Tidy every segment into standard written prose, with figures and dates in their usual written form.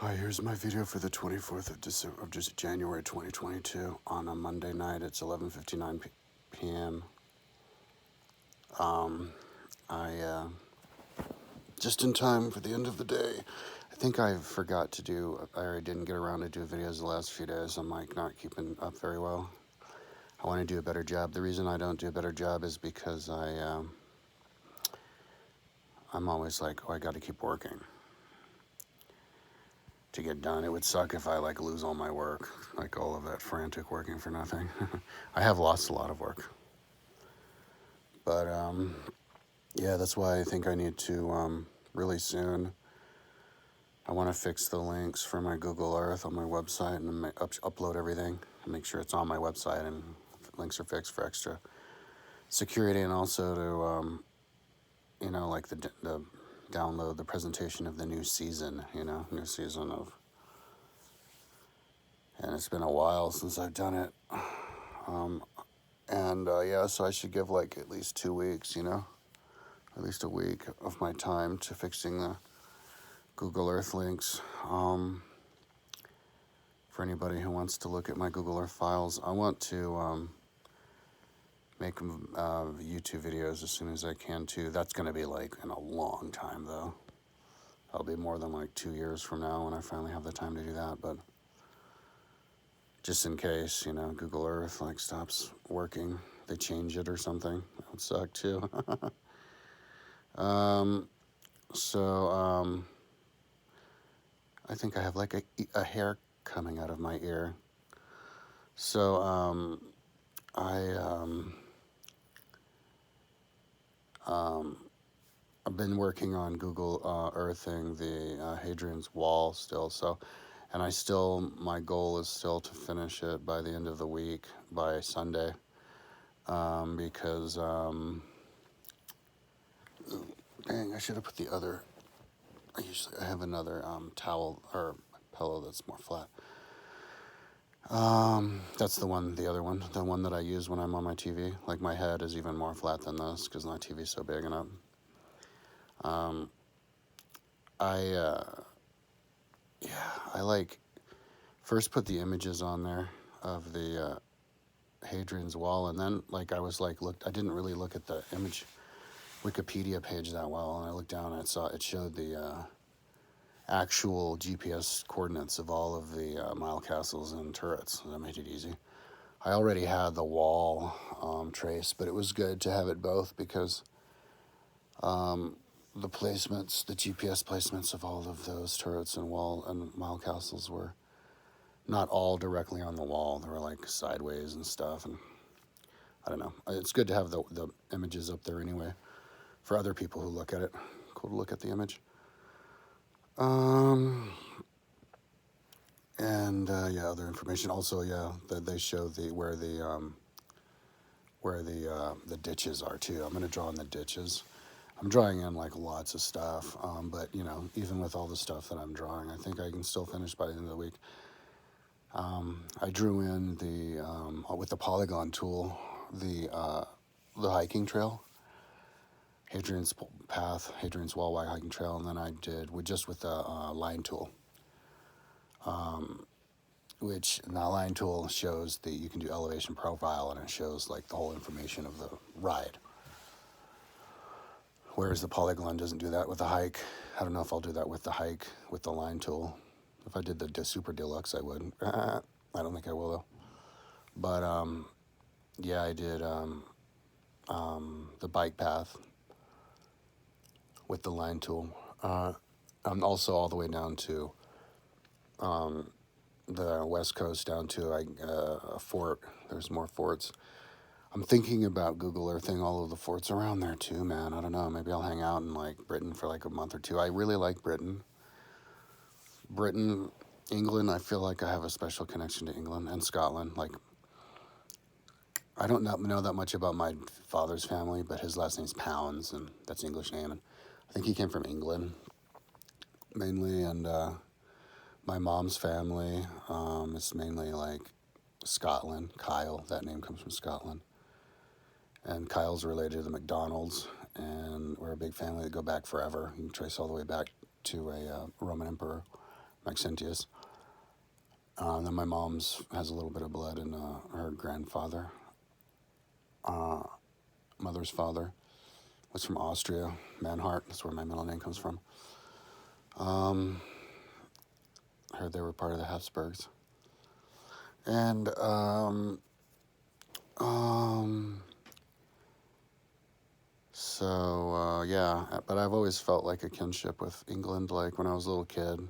Hi, here's my video for the 24th of December, of just January 2022 on a Monday night. It's 11:59 p.m. I just in time for the end of the day. I think I forgot to do. I already didn't get around to do videos the last few days. I'm like not keeping up very well. I want to do a better job. The reason I don't do a better job is because I'm always like, oh, I got to keep working to get done. It would suck if I like lose all my work, like all of that frantic working for nothing. I have lost a lot of work, but yeah, that's why I think I need to really soon. I want to fix the links for my Google Earth on my website and upload everything and make sure it's on my website and links are fixed for extra security, and also to like the download the presentation of the new season, new season of. And it's been a while since I've done it. Yeah, so I should give like at least 2 weeks, at least a week of my time to fixing the Google Earth links. For anybody who wants to look at my Google Earth files, I want to make YouTube videos as soon as I can too. That's going to be like in a long time though. That'll be more than like 2 years from now when I finally have the time to do that, but just in case, Google Earth like stops working, they change it or something. That would suck too. So I think I have like a hair coming out of my ear. So I've been working on Google Earthing the Hadrian's Wall still. So, and my goal is still to finish it by the end of the week, by Sunday, because dang, I should have put the other. I have another towel or pillow that's more flat. That's the other one, the one that I use when I'm on my TV. Like my head is even more flat than this because my TV's so big and up. I like first put the images on there of the Hadrian's Wall, and then like I didn't really look at the image Wikipedia page that well, and I looked down and it showed the actual GPS coordinates of all of the mile castles and turrets. So that made it easy. I already had the wall trace, but it was good to have it both because the placements, the GPS placements of all of those turrets and wall and mile castles were not all directly on the wall. They were like sideways and stuff, and I don't know. It's good to have the images up there anyway for other people who look at it. Cool to look at the image. Other information. Also, they show where the ditches are too. I'm gonna draw in the ditches. I'm drawing in like lots of stuff, but even with all the stuff that I'm drawing, I think I can still finish by the end of the week. I drew in with the polygon tool the hiking trail, Hadrian's Path, Hadrian's Wall hiking trail, and then I did with the line tool. Which the line tool shows that you can do elevation profile, and it shows like the whole information of the ride. Whereas the polygon doesn't do that with the hike. I don't know if I'll do that with the hike with the line tool. If I did the super deluxe, I would. I don't think I will though. But I did the bike path with the line tool. I'm also all the way down to the west coast, down to a fort. There's more forts. I'm thinking about Google Earthing all of the forts around there too, man. I don't know. Maybe I'll hang out in like Britain for like a month or two. I really like Britain. England, I feel like I have a special connection to England and Scotland. Like, I don't know that much about my father's family, but his last name's Pounds, and that's an English name. And I think he came from England mainly, and my mom's family is mainly like Scotland. Kyle, that name comes from Scotland. And Kyle's related to the McDonald's, and we're a big family that go back forever. You can trace all the way back to a Roman emperor Maxentius. And then my mom's has a little bit of blood in her grandfather, mother's father, was from Austria, Manhart. That's where my middle name comes from. I heard they were part of the Habsburgs. And yeah, but I've always felt like a kinship with England. Like when I was a little kid,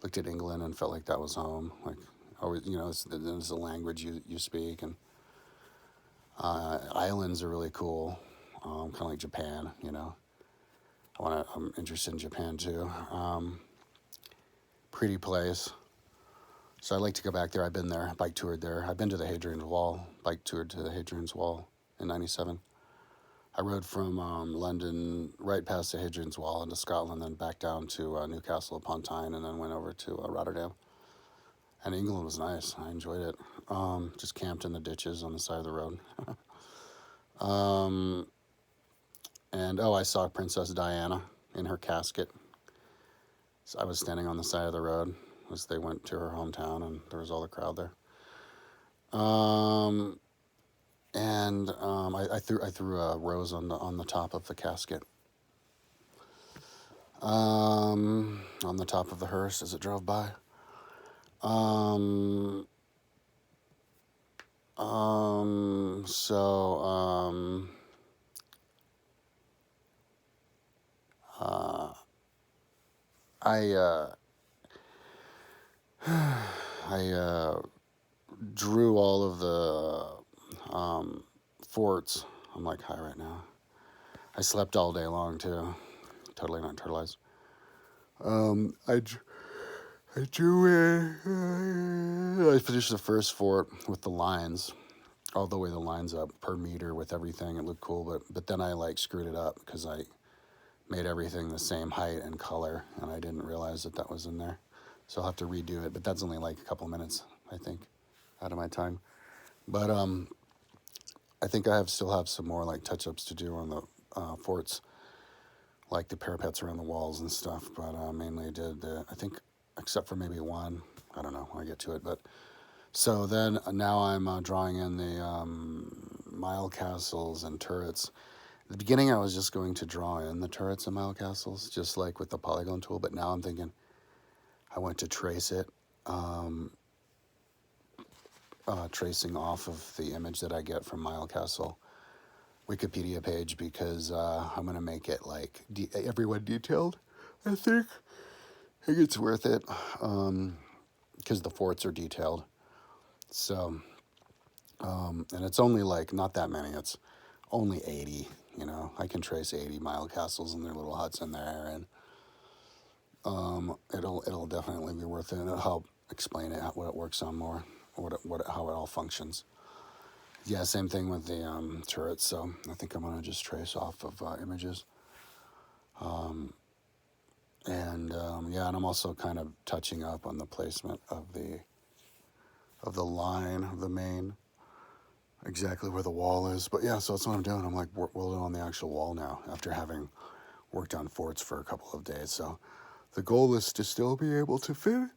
looked at England and felt like that was home. Like always, it's a language you speak, and islands are really cool, kind of like Japan. I'm interested in Japan too. Pretty place. So I'd like to go back there. I've been there, bike toured there. I've been to the Hadrian's Wall, bike toured to the Hadrian's Wall in '97. I rode from London right past the Hadrian's Wall into Scotland, then back down to Newcastle upon Tyne, and then went over to Rotterdam. And England was nice. I enjoyed it. Just camped in the ditches on the side of the road. I saw Princess Diana in her casket. So I was standing on the side of the road as they went to her hometown, and there was all the crowd there. I threw a rose on the top of the casket. On the top of the hearse as it drove by. I drew all of the forts. I'm like high right now. I slept all day long too. Totally not turtleized. I finished the first fort with the lines, all the way the lines up per meter with everything. It looked cool, but then I screwed it up because I made everything the same height and color, and I didn't realize that was in there. So I'll have to redo it, but that's only a couple minutes, I think, out of my time. But I think I still have some more touch-ups to do on the forts, like the parapets around the walls and stuff. But mainly did I think, except for maybe one, I don't know when I get to it. But so then now I'm drawing in the mile castles and turrets. At the beginning, I was just going to draw in the turrets and mile castles, just like with the polygon tool. But now I'm thinking I want to trace it, tracing off of the image that I get from Mile Castle Wikipedia page, because I'm going to make it everyone detailed, I think. I think it's worth it, because the forts are detailed. So, and it's only not that many. It's only 80, I can trace 80 Mile Castles and their little huts in there, and it'll definitely be worth it. It'll help explain what it works on more, how it all functions. Yeah, same thing with the turrets. So I think I'm gonna just trace off of images. And I'm also kind of touching up on the placement of the line of the main, exactly where the wall is. But yeah, so that's what I'm doing. I'm welding on the actual wall now after having worked on forts for a couple of days. So the goal is to still be able to fit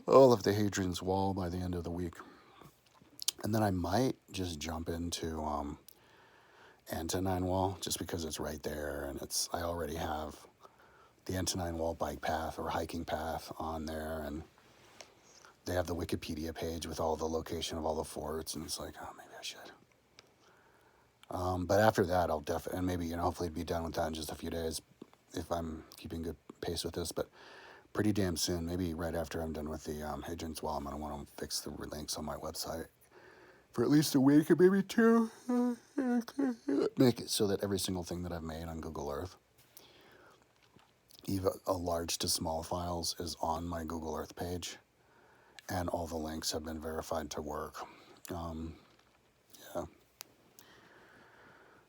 all of the Hadrian's Wall by the end of the week. And then I might just jump into Antonine Wall, just because it's right there, and I already have the Antonine Wall bike path or hiking path on there, and they have the Wikipedia page with all the location of all the forts, and it's maybe I should. But after that, I'll definitely, and maybe, hopefully be done with that in just a few days, if I'm keeping good pace with this. But pretty damn soon, maybe right after I'm done with the Hadrian's Wall, I'm going to want to fix the links on my website for at least a week or maybe two. Make it so that every single thing that I've made on Google Earth, even a large to small files, is on my Google Earth page, and all the links have been verified to work. Yeah.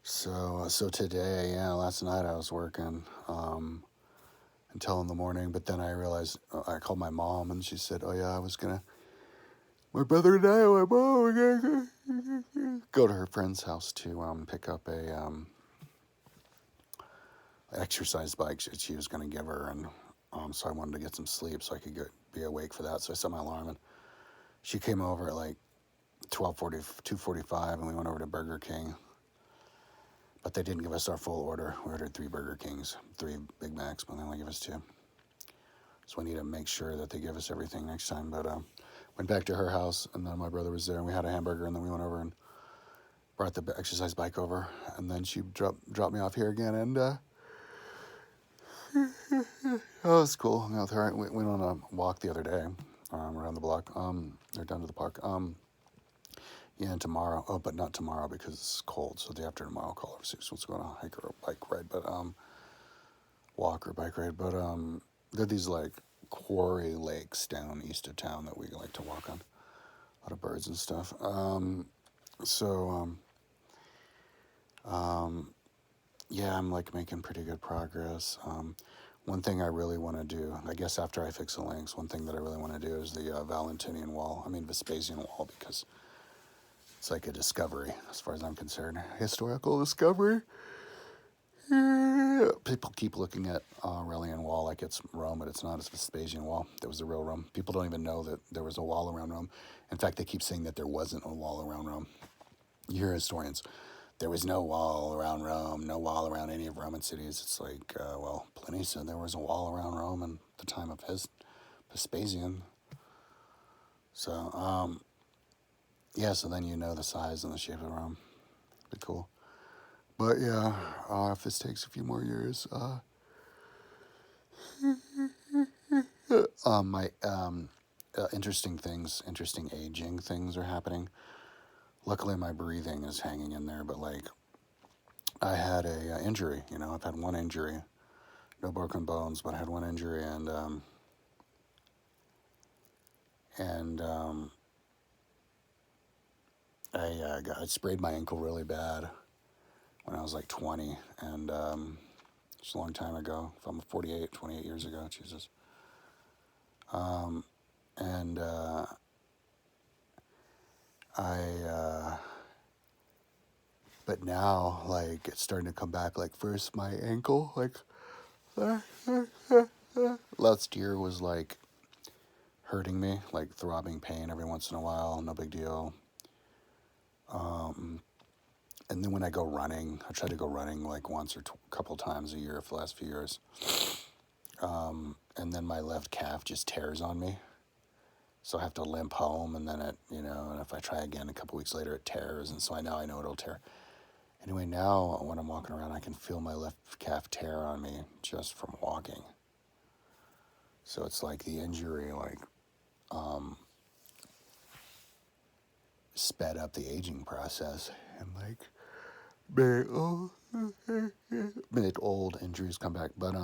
So today, last night I was working until in the morning, but then I realized, I called my mom, and she said, "Oh yeah, my brother and I, we're gonna go to her friend's house to pick up a exercise bike she was going to give her, and So I wanted to get some sleep so I could be awake for that. So I set my alarm, and she came over at like 12:40, 2:45, and we went over to Burger King. But they didn't give us our full order. We ordered 3 Burger Kings, 3 Big Macs, but they only give us 2. So we need to make sure that they give us everything next time. But went back to her house, and then my brother was there, and we had a hamburger, and then we went over and brought the exercise bike over, and then she dropped me off here again, and oh, it was cool. Hung out with her. We went on a walk the other day around the block, or down to the park. Yeah, and tomorrow. Oh, but not tomorrow because it's cold. So the after tomorrow, I'll call her. See what's going on, hike or a bike ride, but walk or bike ride. But there are these like quarry lakes down east of town that we like to walk on. A lot of birds and stuff. Yeah, I'm like making pretty good progress. One thing I really want to do, I guess after I fix the links, one thing that I really want to do is the Valentinian wall. I mean Vespasian wall, because it's like a discovery, as far as I'm concerned. Historical discovery. People keep looking at Aurelian Wall like it's Rome, but it's not. It's Vespasian Wall. That was the real Rome. People don't even know that there was a wall around Rome. In fact, they keep saying that there wasn't a wall around Rome. You hear historians, there was no wall around Rome, no wall around any of Roman cities. It's like, well, Pliny said there was a wall around Rome in the time of Vespasian. So, yeah, so then you know the size and the shape of Rome. Be cool. But yeah, if this takes a few more years, my interesting aging things are happening. Luckily, my breathing is hanging in there, but like, I had a injury. You know, I've had one injury, no broken bones, but I had one injury, and I sprayed my ankle really bad when I was like 20, and it's a long time ago. If I'm 48, 28 years ago, Jesus. And but now, like, it's starting to come back. Like, first my ankle, like, last year was like hurting me, like throbbing pain every once in a while, no big deal. And then when I go running, I try to go running like once or a couple times a year for the last few years. And then my left calf just tears on me. So I have to limp home, and then and if I try again a couple weeks later, it tears. And so I know it'll tear. Anyway, now when I'm walking around, I can feel my left calf tear on me just from walking. So it's like the injury, like, sped up the aging process, and like, made old injuries come back. But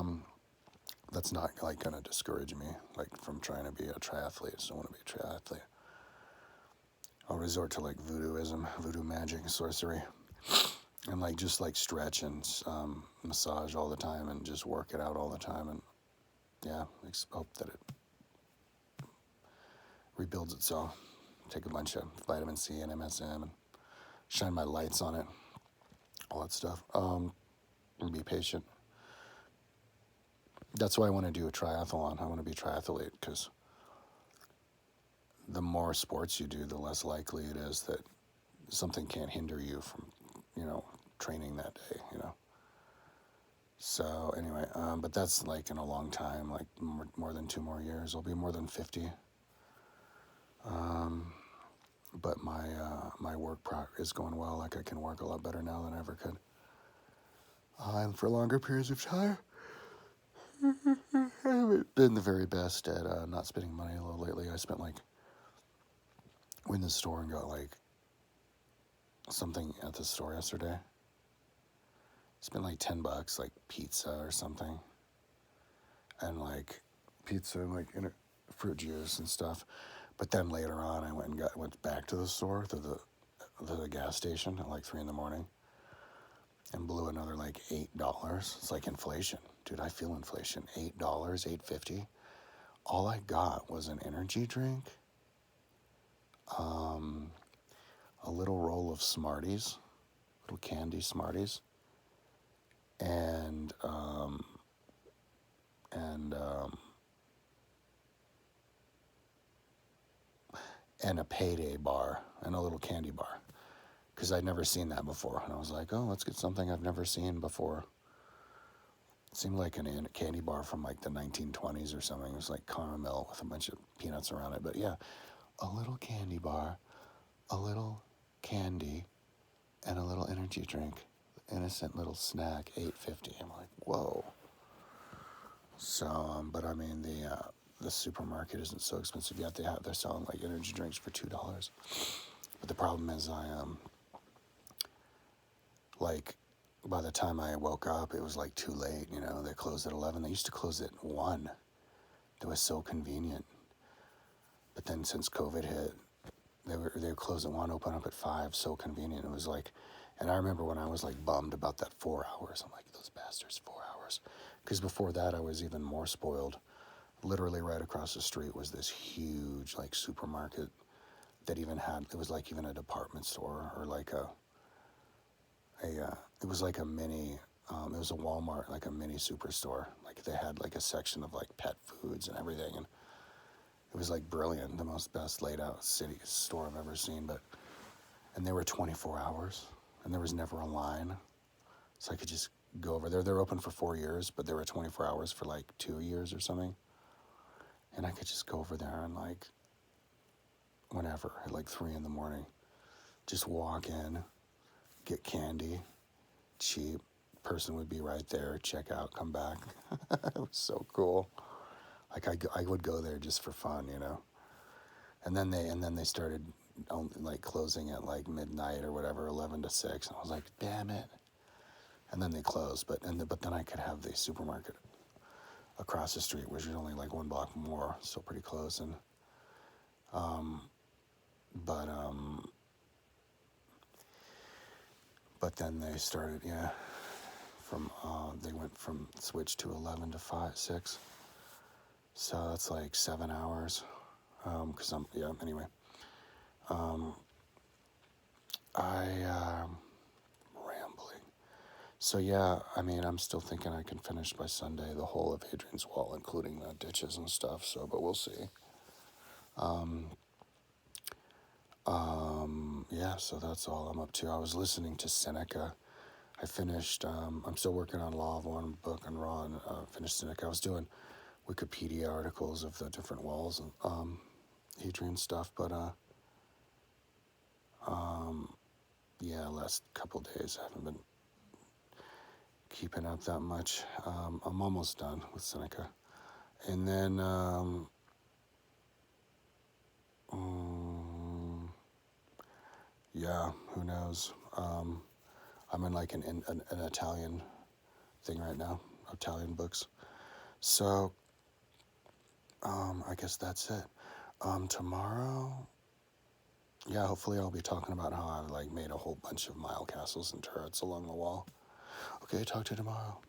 that's not like gonna discourage me, like, from trying to be a triathlete. I just don't want to be a triathlete. I'll resort to like voodoo magic, sorcery, and like just like stretch and massage all the time, and just work it out all the time, and yeah, hope that it rebuilds itself. Take a bunch of vitamin C and MSM and shine my lights on it, all that stuff. And be patient. That's why I want to do a triathlon. I want to be a triathlete, because the more sports you do, the less likely it is that something can't hinder you from, training that day, So anyway, but that's like in a long time, like more than 2 more years. I'll be more than 50. But my work is going well. Like, I can work a lot better now than I ever could. And for longer periods of time. I haven't been the very best at not spending money a little lately. I spent went in the store and got like something at the store yesterday. Spent like $10, like pizza or something, and like pizza and like fruit juice and stuff. But then later on, I went back to the store, to the gas station at like 3 a.m, and blew another like $8. It's like inflation, dude. I feel inflation. $8, $8.50. All I got was an energy drink, a little roll of Smarties, little candy Smarties, and and a payday bar and a little candy bar, because I'd never seen that before. And I was like, oh, let's get something I've never seen before. It seemed like a candy bar from like the 1920s or something. It was like caramel with a bunch of peanuts around it. But yeah, a little candy bar, a little candy, and a little energy drink. Innocent little snack, $8.50. I'm like, whoa. So, but I mean, the supermarket isn't so expensive yet. They're selling like energy drinks for $2. But the problem is, like, by the time I woke up, it was like too late. You know, they closed at 11. They used to close at 1. It was so convenient. But then since COVID hit, they would close at 1, open up at 5. So convenient. It was like, and I remember when I was like bummed about that 4 hours. I'm like, those bastards, 4 hours. Because before that, I was even more spoiled. Literally right across the street was this huge like supermarket that even had, it was like even a department store, or like it was like a mini, it was a Walmart, like a mini superstore. Like they had like a section of like pet foods and everything, and it was like brilliant, the most best laid out city store I've ever seen. And they were 24 hours, and there was never a line, so I could just go over there. They're open for 4 years, but they were 24 hours for like 2 years or something, and I could just go over there and like whenever at like 3 in the morning, just walk in, get candy, cheap. Person would be right there, check out, come back. It was so cool. Like I would go there just for fun, you know. And then they started like closing at like midnight or whatever, 11 to 6. And I was like, damn it. And then they closed, but then I could have the supermarket across the street, which is only like 1 block more, so pretty close. And but then they started, yeah, from they went from switch to 11 to 5, 6. So that's like 7 hours. Because anyway. Rambling. So yeah, I mean, I'm still thinking I can finish by Sunday the whole of Hadrian's Wall, including the ditches and stuff. So, but we'll see. Yeah, so that's all I'm up to. I was listening to Seneca. I finished, I'm still working on Law of One book and Ron, finished Seneca. I was doing Wikipedia articles of the different walls and Hadrian stuff, but yeah, last couple days I haven't been keeping up that much. I'm almost done with Seneca. And then, yeah, who knows? I'm in like an Italian thing right now, Italian books. So, I guess that's it. Tomorrow, yeah, hopefully I'll be talking about how I like made a whole bunch of mile castles and turrets along the wall. Okay, talk to you tomorrow.